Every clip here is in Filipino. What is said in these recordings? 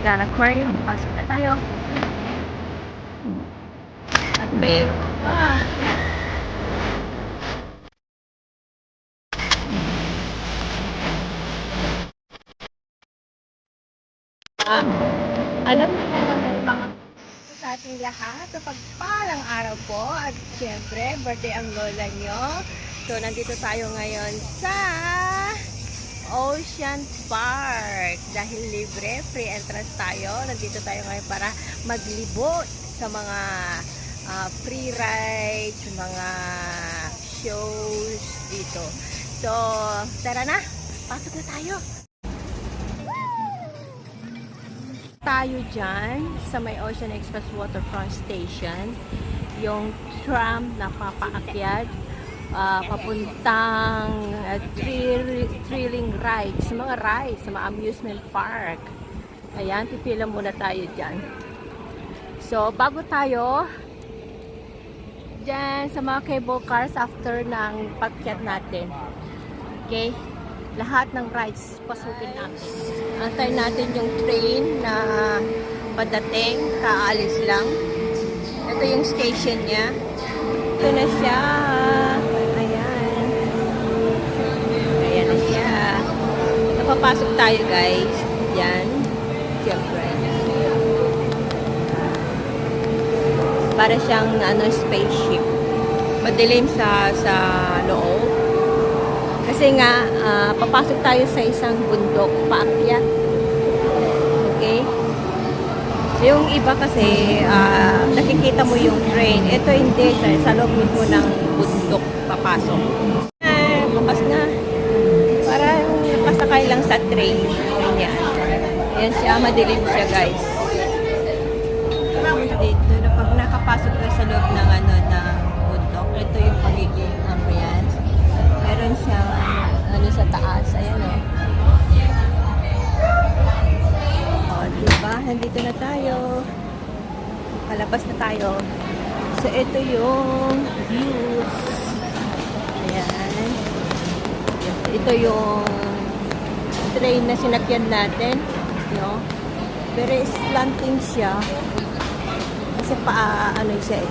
Ayan, aquarium. Pasok na tayo. At meron pa. Alam mo mga sa ating lahat sa pagpalang araw po at siyempre birthday ang lola nyo. So nandito tayo ngayon sa Ocean Park dahil libre, free entrance tayo. Nandito tayo ngayon para maglibot sa mga free rides, mga shows dito. So tara na, pasok na tayo. Tayo dyan sa may Ocean Express Waterfront Station, yung tram na papaakyat papuntang thrilling rides, mga rides sa mga amusement park. Ayan, pipila muna tayo dyan. So bago tayo dyan sa mga cable cars after ng pagkyat natin, okay, lahat ng rides pasukin natin. Antayin natin yung train na padating, kaalis lang. Ito yung station niya. Ito na siya. Ayan. Ayan na siya. Napapasok tayo guys. Yan. Siyempre. Para siyang spaceship. Madilim sa loob. Kasi nga, papasok tayo sa isang bundok, paakyat. Okay? Yung iba kasi, nakikita mo yung train. Ito hindi, sa loob mismo ng bundok papasok. Bukas na. Para pasakay lang sa train. Yan. Yan siya, madilim siya guys. Dito, pag nakapasok ka sa loob ng bundok, ito yung pagiging ambience. Meron siyang sa taas. Ayan o. O, diba? Nandito na tayo. Palabas na tayo. So, ito yung views. Ayan. Ito yung train na sinakyan natin. No? Pero slanting siya. Kasi siya,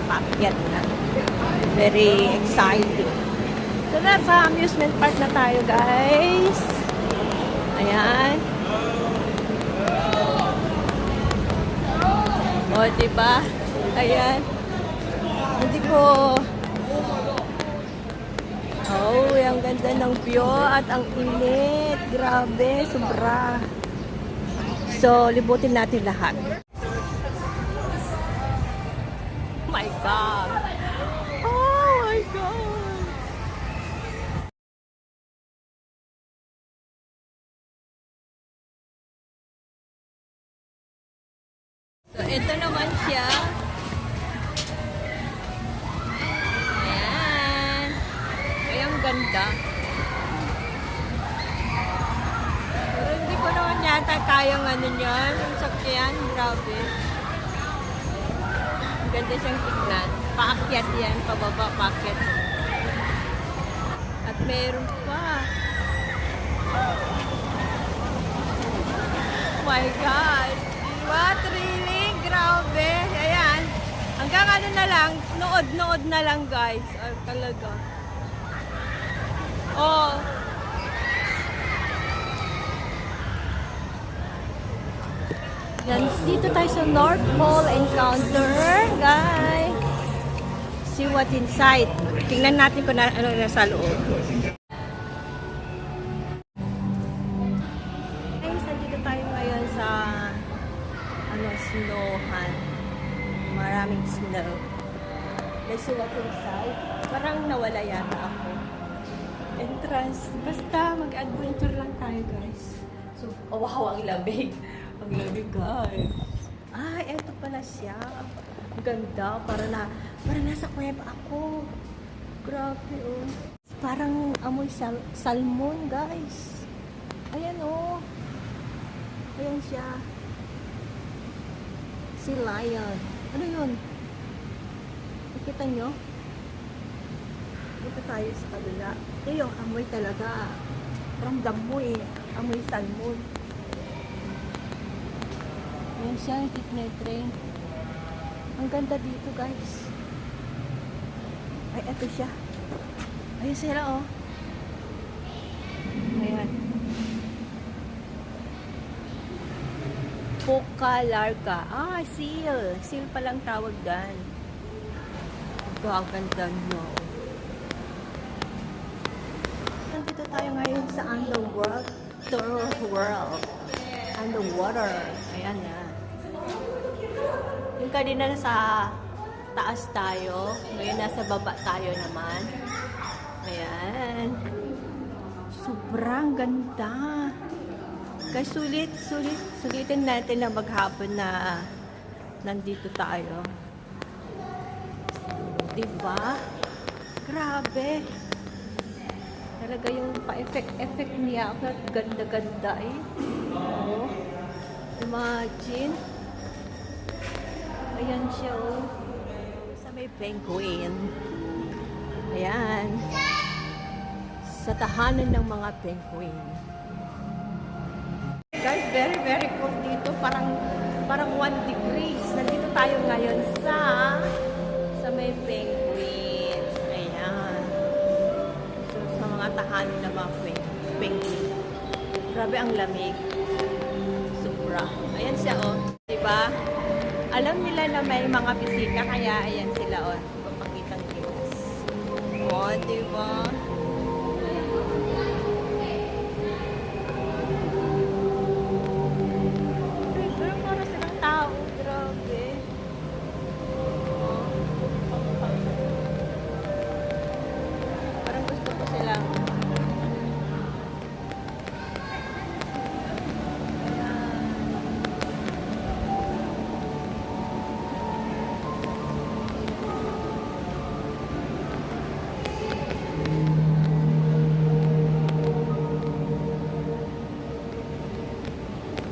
paakyat na. Very exciting. So, nasa amusement park na tayo, guys. Ayan. O, diba? Ayan. Hindi ko... Oh, ang ganda ng view at ang init. Grabe, sobra. So, libutin natin lahat. Oh my God. Oh my God. So, ito naman siya. Ayan. Ay, ang ganda. Pero hindi ko naman yata kayang niyan. Yung sakyan, grabe. Ang ganda siyang tignan. Paakyat yan, pababa, paakyat. At meron pa. Oh my God. What really? Grabe. Ayan. Hanggang na lang. Nood na lang guys. Ay, talaga. Oh. Yan. Dito tayo sa North Pole Encounter. Guys. See what inside. Tingnan natin kung ano nasa loob. Guys, nandito tayo ngayon sa snowhan. Maraming snow. Let's see what inside. Parang nawala yata ako. Entrance. Basta mag-adventure lang tayo guys. So, oh wow, ang lamig. Ang lamig guys. Ah, eto pala siya. Ang ganda. Para nasa kuweba ako. Grabe oh. Parang amoy salmon guys. Ayan oh. Ayan siya. Sea lion. Ano yun? Nakita nyo? Dito tayo sa kabila. Ito yung amoy talaga. Ramdam mo eh. Amoy salmon. Yan siya, yung jeepney train. Ang ganda dito, guys. Ay, eto siya. Ayun sila, oh. Ayan. Poca larga. Ah, seal. Seal palang tawag dan. Gaganda nyo. Nandito tayo ngayon sa underworld. Underwater. Ayan na. Yung kanina nasa taas tayo. Ngayon nasa baba tayo naman. Ayan. Sobrang ganda. Kaya sulitin natin na maghapon na nandito tayo. Diba? Grabe. Talaga yung pa-effect niya. Ganda-ganda eh. Oh. Imagine. Ayan siya oh. Sa may penguin. Ayan. Sa tahanan ng mga penguin. Guys, very cold dito. Parang 1 degrees. Nandito tayo ngayon sa may penguin. Ayan. So, sa mga tahanan ng mga penguin. Grabe ang lamig. Sobra. Ayan siya, oh. Diba? Alam nila na may mga bisita, kaya ayan sila, oh. Papakitang kilos. Oh, diba? Pero para silang tao. Grabe. Oh. Parang gusto ko silang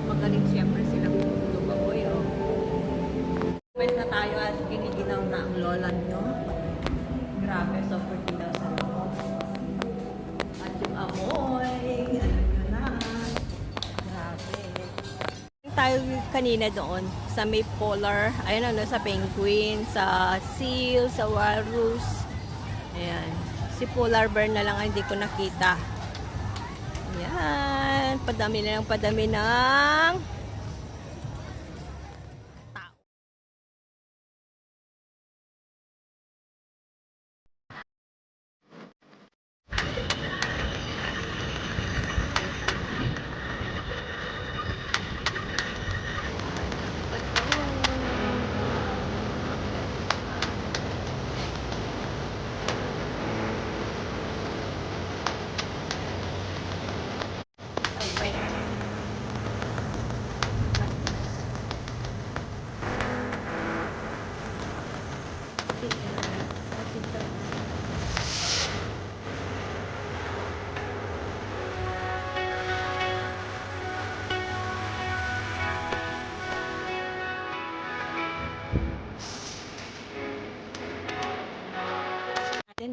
magaling siyempre silang tumaboy, oh. Pwede na tayo at giniginaw na ang lola nyo. Grabe, super ginaw sa loob. At yung amoy, alam nyo na. Grabe. Tayo kanina doon sa may polar, ayun ano, sa penguin, sa seal, sa walrus. Ayan. Si polar bear na lang ang hindi ko nakita. Ayan. Padami na ng padami ng tao.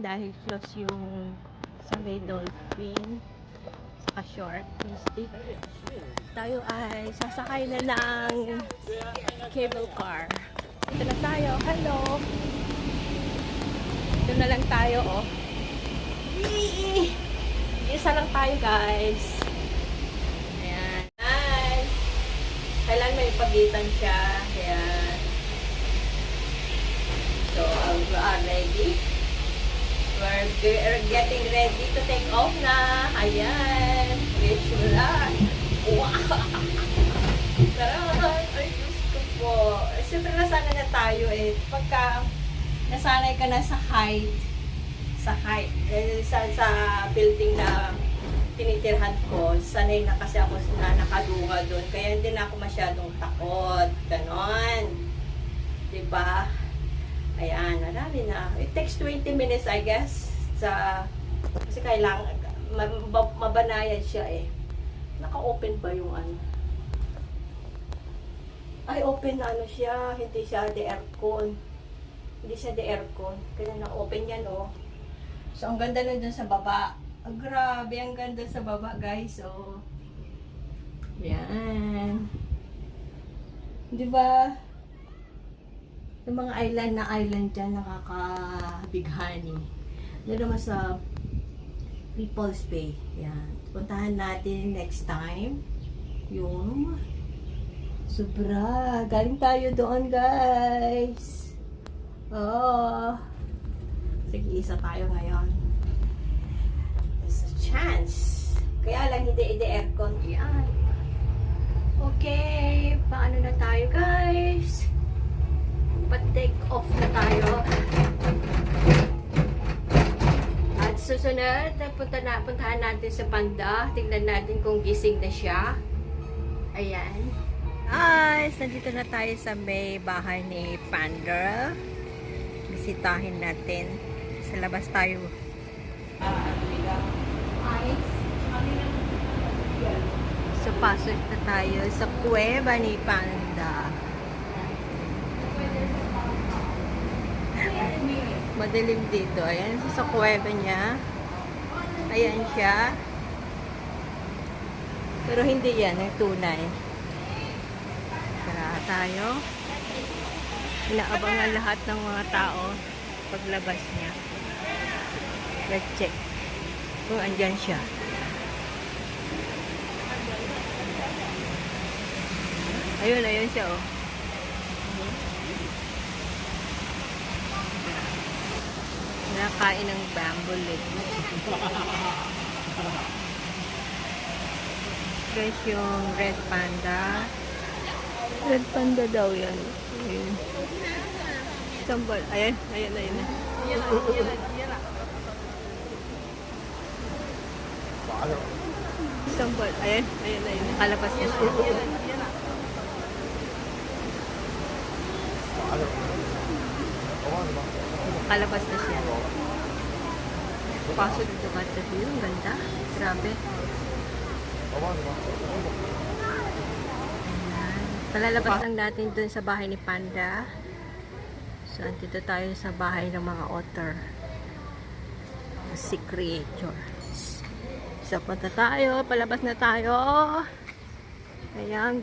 Dahil close yung sa may dolphin saka short mystic, tayo ay sasakay na ng cable car. Ito na tayo. Hello! Ito na lang tayo, oh. Isa lang tayo, guys. Ayan. Ayan. Kailan may pagitan siya. Ayan. So, we are ready. We're getting ready to take off na. Ayan. Wish you luck. Wow! Tara! Ay, gusto po. Siyempre nasanay na tayo eh. Pagka nasanay ka na sa height, sa building na tinitirhan ko, sanay na kasi ako na nakadunga doon. Kaya hindi na ako masyadong takot. Ganon. Diba? Ayan, marami na. It takes 20 minutes, I guess. Kasi kailangan, mabanayad siya eh. Naka-open ba yung ano? Ay, open na ano siya. Hindi siya de-aircon. Hindi siya de-aircon. Kaya naka-open yan, oh. So, ang ganda na dun sa baba. Oh, grabe, ang ganda sa baba, guys. Oh. Yan. Di ba? Yung mga island dyan, nakakabighani. Doon naman sa People's Bay. Yan. Puntahan natin next time. Yung sobra. Galing tayo doon, guys. Oh. Sige, isa tayo ngayon. There's a chance. Kaya lang hindi aircon. Yan. Okay. Paano na tayo, guys? Pa-take off na tayo. At susunod, puntahan natin sa Panda. Tingnan natin kung gising na siya. Ayan. Guys, nandito na tayo sa may bahay ni Panda. Bisitahin natin. Sa labas tayo. So, pasok na tayo sa kuweba ni Panda. Madilim dito. Ayan, sa kuweba niya. Ayan siya. Pero hindi yan, ang tunay. Tara tayo. Inaabangan lahat ng mga tao paglabas niya. Let's check kung andyan siya. Ayun siya, oh. Nakain ng bamboo leaf. Guys, yung red panda. Red panda daw yan. Ayun. Sambal. Ayan. Sambal. Ayan. Nakalabas na siya. Nakalabas na siya. Pasok dito ka ito. Ang ganda. Grabe. Ayan. Palalabas lang natin dun sa bahay ni Panda. So, andito tayo sa bahay ng mga otter. Sea creatures. So, punta tayo. Palabas na tayo. Ayan,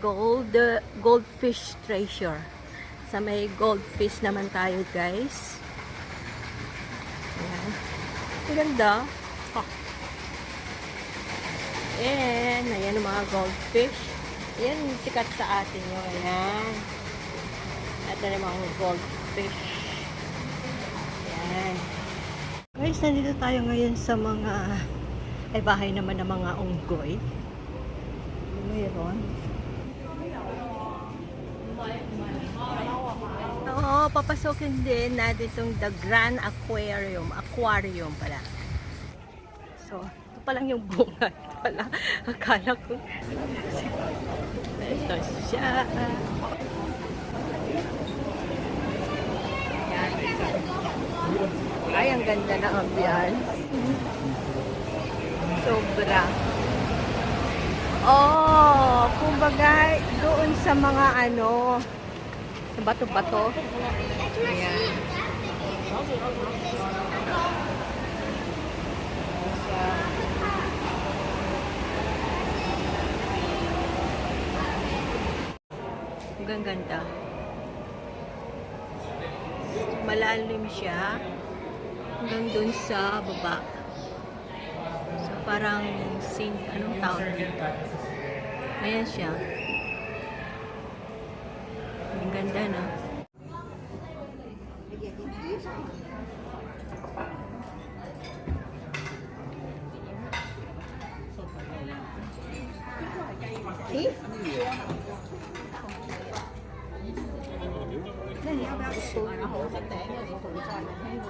goldfish treasure. Sa may goldfish naman tayo, guys. Ayan. Ang ganda. Oh. Ayan ang mga goldfish. Ayan, sikat sa atin yun. Ayan. Ito na mga goldfish. Ayan. Guys, nandito tayo ngayon sa mga bahay naman ng mga unggoy. Mayroon. Oo, papasokin din natin itong The Grand Aquarium. Aquarium pala. So, ito pa lang yung bunga. Ito pala. Akala ko. Ito siya. Ay, ang ganda ng ambiance. Sobra. Oh, kumbaga doon sa mga sa bato-bato. Ayan. Ang ganda. Malalim siya hanggang doon sa baba. So parang anong tawag dito? Ayan siya. Ang ganda na. Eh? 那你要不要吃？然后再等一个火锅站，还有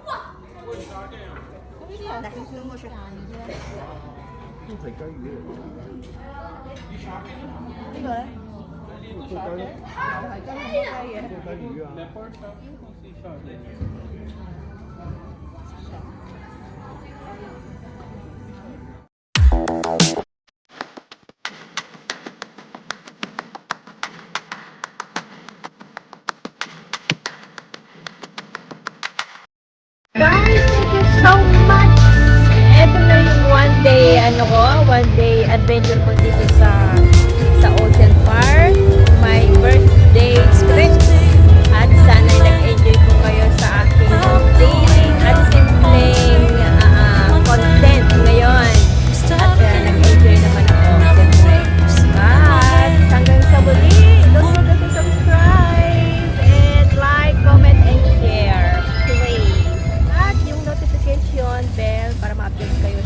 哇！来，跟过去。都係雞魚嚟㗎。呢個咧？係雞咯。係雞嘅。雞魚啊。Guys, thank you so much! Ito na yung one day adventure ko dito sa Ocean Park. My first mag-update kayo